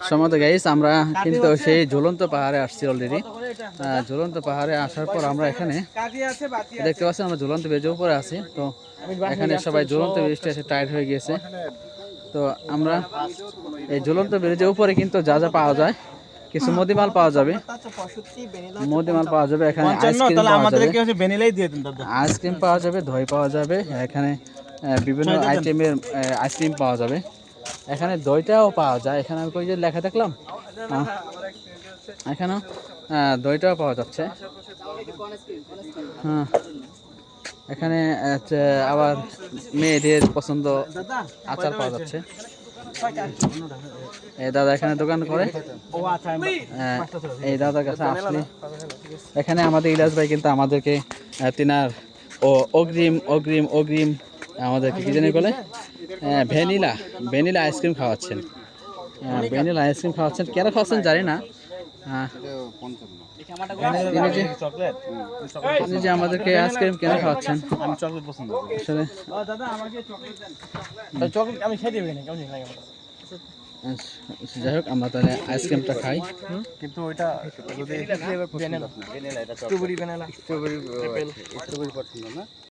সম্মত গাইস, আমরা কিন্তু সেই ঝুলন্ত পাহাড়ে আসছি অলরেডি। ঝুলন্ত পাহাড়ে আসার পর আমরা এখানে দেখতে পাচ্ছি আমরা ঝুলন্ত ব্রিজের উপরে আছি। তো এখানে সবাই ঝুলন্ত ব্রিজটা এসে টায়ার্ড হয়ে গিয়েছে। তো আমরা এই ঝুলন্ত ব্রিজের উপরে কিন্তু যা যা পাওয়া যায়, কিছু মুদিমাল পাওয়া যাবে, মুদিমাল পাওয়া যাবে, এখানে আইসক্রিম পাওয়া যাবে, আইসক্রিম পাওয়া যাবে, দই পাওয়া যাবে, এখানে বিভিন্ন আইটেমের আইসক্রিম পাওয়া যাবে, এখানে দইটাও পাওয়া যায়। এখানে আমি কই যে লেখা দেখলাম, এখানেও দইটাও পাওয়া যাচ্ছে। হ্যাঁ, এখানে আবার মেয়েদের পছন্দ আচার পাওয়া যাচ্ছে। এই দাদা এখানে দোকান করে। এই দাদার কাছে আসলে এখানে আমাদের ইলাস ভাই কিন্তু আমাদেরকে তিনার অগ্রিম অগ্রিম অগ্রিম আমাদেরকে কি জানি বলে, ভ্যানিলা ভ্যানিলা আইসক্রিম খাওয়াচ্ছেন। ভ্যানিলা আইসক্রিম খাওয়াচ্ছেন, কেন খাওয়াচ্ছেন জানি না। তিনি যে আমাদেরকে আইসক্রিম কেন খাওয়াচ্ছেন, আমি চকলেট পছন্দ করি আসলে আমি খেয়ে দিবি না যাই হোক আমরা তাহলে আইসক্রিমটা খাই। কিন্তু ওইটা যদি স্ট্রবেরি ভ্যানিলা স্ট্রবেরি পছন্দ না।